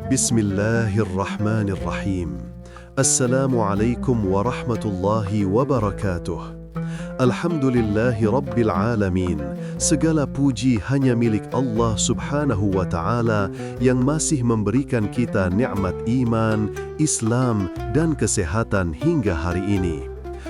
Bismillahirrahmanirrahim. Assalamualaikum warahmatullahi wabarakatuh. Alhamdulillahi Rabbil Alamin. Segala puji hanya milik Allah Subhanahu wa Ta'ala yang masih memberikan kita nikmat iman, Islam, dan kesehatan hingga hari ini.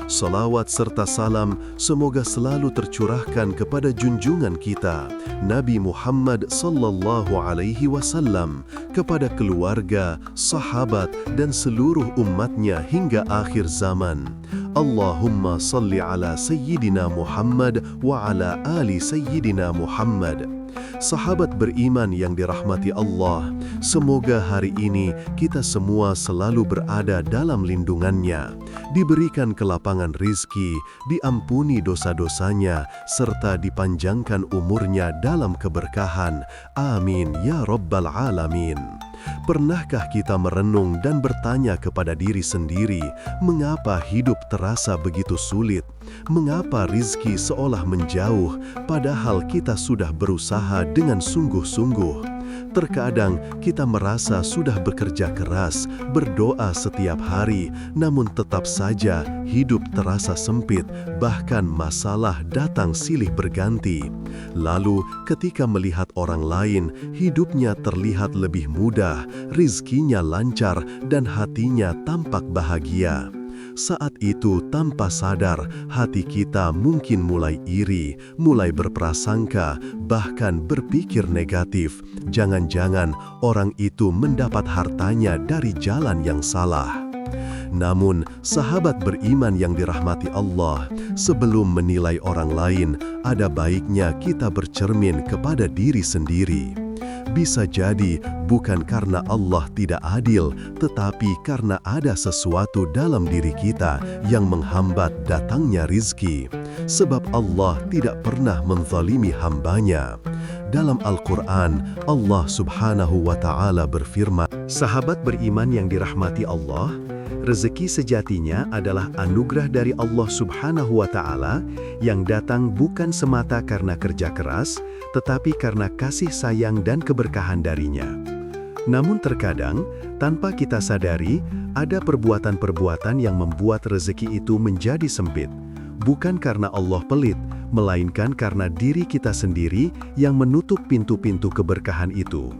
Salawat serta salam semoga selalu tercurahkan kepada junjungan kita, Nabi Muhammad sallallahu alaihi wasallam, kepada keluarga, sahabat, dan seluruh umatnya hingga akhir zaman. Allahumma salli ala Sayyidina Muhammad wa ala ali Sayyidina Muhammad. Sahabat beriman yang dirahmati Allah, semoga hari ini kita semua selalu berada dalam lindungannya, diberikan kelapangan rizki, diampuni dosa-dosanya, serta dipanjangkan umurnya dalam keberkahan. Amin ya Rabbal Alamin. Pernahkah kita merenung dan bertanya kepada diri sendiri, mengapa hidup terasa begitu sulit? Mengapa rizki seolah menjauh, padahal kita sudah berusaha dengan sungguh-sungguh? Terkadang kita merasa sudah bekerja keras, berdoa setiap hari, namun tetap saja hidup terasa sempit, bahkan masalah datang silih berganti. Lalu ketika melihat orang lain, hidupnya terlihat lebih mudah, rizkinya lancar, dan hatinya tampak bahagia. Saat itu tanpa sadar, hati kita mungkin mulai iri, mulai berprasangka, bahkan berpikir negatif. Jangan-jangan orang itu mendapat hartanya dari jalan yang salah. Namun, sahabat beriman yang dirahmati Allah, sebelum menilai orang lain, ada baiknya kita bercermin kepada diri sendiri. Bisa jadi bukan karena Allah tidak adil, tetapi karena ada sesuatu dalam diri kita yang menghambat datangnya rizki. Sebab Allah tidak pernah menzalimi hambanya. Dalam Al-Quran, Allah Subhanahu wa Ta'ala berfirman, sahabat beriman yang dirahmati Allah, rezeki sejatinya adalah anugerah dari Allah Subhanahu wa Ta'ala yang datang bukan semata karena kerja keras, tetapi karena kasih sayang dan keberkahan darinya. Namun terkadang, tanpa kita sadari, ada perbuatan-perbuatan yang membuat rezeki itu menjadi sempit. Bukan karena Allah pelit, melainkan karena diri kita sendiri yang menutup pintu-pintu keberkahan itu.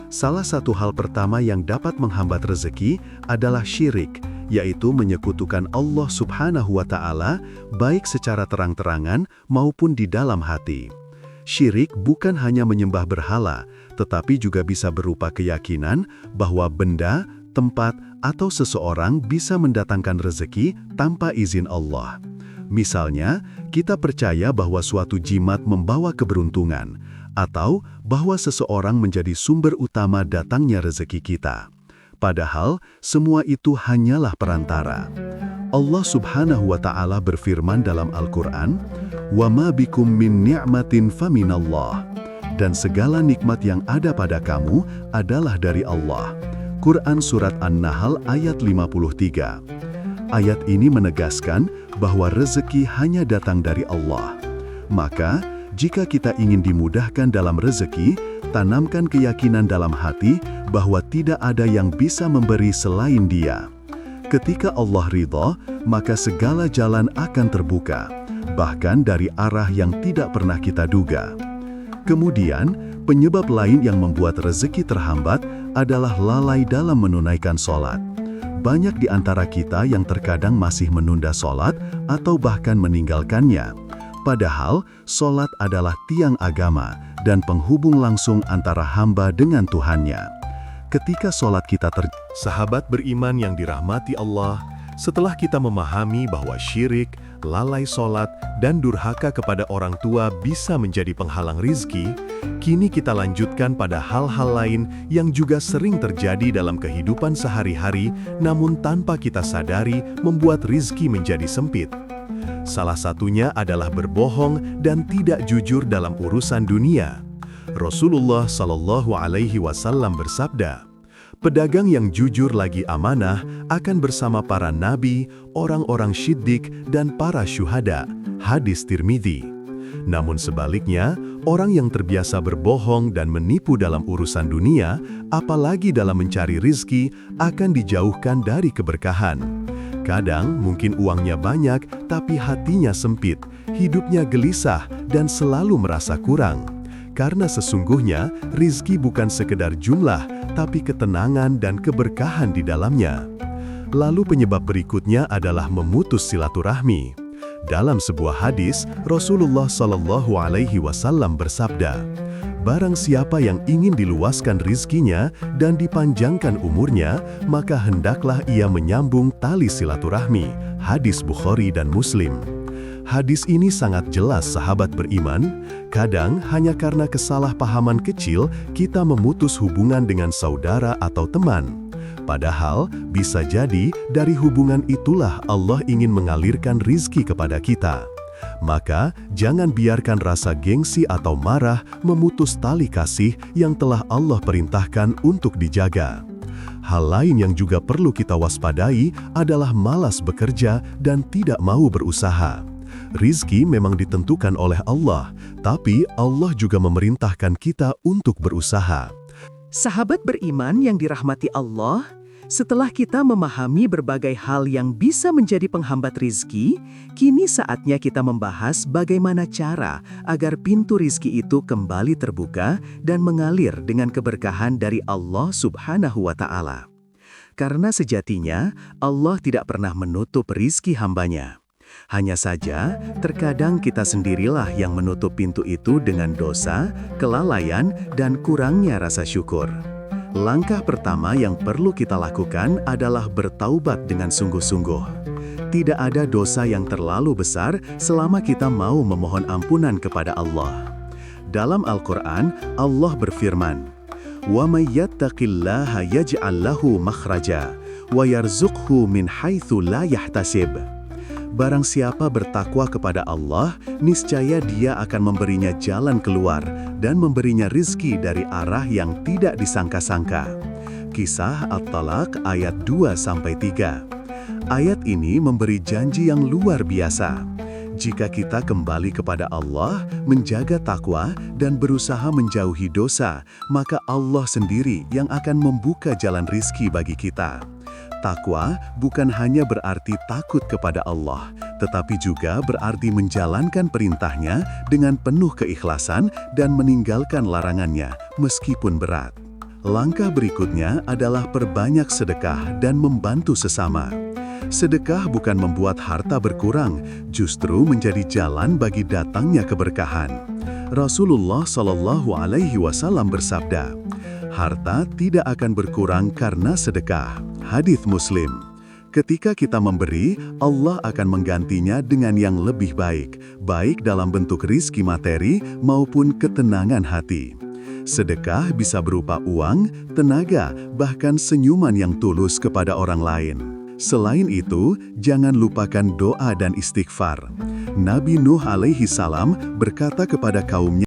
Salah satu hal pertama yang dapat menghambat rezeki adalah syirik, yaitu menyekutukan Allah Subhanahu wa Ta'ala, baik secara terang-terangan maupun di dalam hati. Syirik bukan hanya menyembah berhala, tetapi juga bisa berupa keyakinan bahwa benda, tempat, atau seseorang bisa mendatangkan rezeki tanpa izin Allah. Misalnya, kita percaya bahwa suatu jimat membawa keberuntungan, atau bahwa seseorang menjadi sumber utama datangnya rezeki kita. Padahal, semua itu hanyalah perantara. Allah Subhanahu wa Ta'ala berfirman dalam Al-Quran, "Wa ma bikum min ni'matin faminallah." Dan segala nikmat yang ada pada kamu adalah dari Allah. Quran Surat An-Nahl ayat 53. Ayat ini menegaskan bahwa rezeki hanya datang dari Allah. Maka, jika kita ingin dimudahkan dalam rezeki, tanamkan keyakinan dalam hati bahwa tidak ada yang bisa memberi selain Dia. Ketika Allah ridha, maka segala jalan akan terbuka, bahkan dari arah yang tidak pernah kita duga. Kemudian, penyebab lain yang membuat rezeki terhambat adalah lalai dalam menunaikan sholat. Banyak di antara kita yang terkadang masih menunda sholat atau bahkan meninggalkannya. Padahal, sholat adalah tiang agama dan penghubung langsung antara hamba dengan Tuhannya. Ketika sholat kita Sahabat beriman yang dirahmati Allah, setelah kita memahami bahwa syirik, lalai sholat, dan durhaka kepada orang tua bisa menjadi penghalang rizki, kini kita lanjutkan pada hal-hal lain yang juga sering terjadi dalam kehidupan sehari-hari, namun tanpa kita sadari membuat rizki menjadi sempit. Salah satunya adalah berbohong dan tidak jujur dalam urusan dunia. Rasulullah Shallallahu Alaihi Wasallam bersabda, pedagang yang jujur lagi amanah akan bersama para nabi, orang-orang syiddiq, dan para syuhada. Hadis Tirmidzi. Namun sebaliknya, orang yang terbiasa berbohong dan menipu dalam urusan dunia, apalagi dalam mencari rizki, akan dijauhkan dari keberkahan. Kadang mungkin uangnya banyak, tapi hatinya sempit, hidupnya gelisah, dan selalu merasa kurang. Karena sesungguhnya, rizki bukan sekedar jumlah, tapi ketenangan dan keberkahan di dalamnya. Lalu penyebab berikutnya adalah memutus silaturahmi. Dalam sebuah hadis, Rasulullah SAW bersabda, "Barang siapa yang ingin diluaskan rizkinya dan dipanjangkan umurnya, maka hendaklah ia menyambung tali silaturahmi." Hadis Bukhari dan Muslim. Hadis ini sangat jelas sahabat beriman, kadang hanya karena kesalahpahaman kecil kita memutus hubungan dengan saudara atau teman. Padahal, bisa jadi dari hubungan itulah Allah ingin mengalirkan rizki kepada kita. Maka, jangan biarkan rasa gengsi atau marah memutus tali kasih yang telah Allah perintahkan untuk dijaga. Hal lain yang juga perlu kita waspadai adalah malas bekerja dan tidak mau berusaha. Rizki memang ditentukan oleh Allah, tapi Allah juga memerintahkan kita untuk berusaha. Sahabat beriman yang dirahmati Allah, setelah kita memahami berbagai hal yang bisa menjadi penghambat rizki, kini saatnya kita membahas bagaimana cara agar pintu rizki itu kembali terbuka dan mengalir dengan keberkahan dari Allah Subhanahu wa Ta'ala. Karena sejatinya, Allah tidak pernah menutup rizki hambanya. Hanya saja, terkadang kita sendirilah yang menutup pintu itu dengan dosa, kelalaian, dan kurangnya rasa syukur. Langkah pertama yang perlu kita lakukan adalah bertaubat dengan sungguh-sungguh. Tidak ada dosa yang terlalu besar selama kita mau memohon ampunan kepada Allah. Dalam Al-Quran, Allah berfirman, وَمَن يَتَّقِ اللَّهَ يَجْعَل لَّهُ مَخْرَجًا وَيَرْزُقْهُ مِنْ حَيْثُ لَا يَحْتَسِبُ. Barang siapa bertakwa kepada Allah, niscaya Dia akan memberinya jalan keluar dan memberinya rizki dari arah yang tidak disangka-sangka. Kisah At-Talaq ayat 2-3. Ayat ini memberi janji yang luar biasa. Jika kita kembali kepada Allah, menjaga takwa, dan berusaha menjauhi dosa, maka Allah sendiri yang akan membuka jalan rizki bagi kita. Takwa bukan hanya berarti takut kepada Allah, tetapi juga berarti menjalankan perintahnya dengan penuh keikhlasan dan meninggalkan larangannya, meskipun berat. Langkah berikutnya adalah perbanyak sedekah dan membantu sesama. Sedekah bukan membuat harta berkurang, justru menjadi jalan bagi datangnya keberkahan. Rasulullah SAW bersabda, "Harta tidak akan berkurang karena sedekah." Hadits Muslim. Ketika kita memberi, Allah akan menggantinya dengan yang lebih baik, baik dalam bentuk rizki materi maupun ketenangan hati. Sedekah bisa berupa uang, tenaga, bahkan senyuman yang tulus kepada orang lain. Selain itu, jangan lupakan doa dan istighfar. Nabi Nuh alaihi salam berkata kepada kaumnya,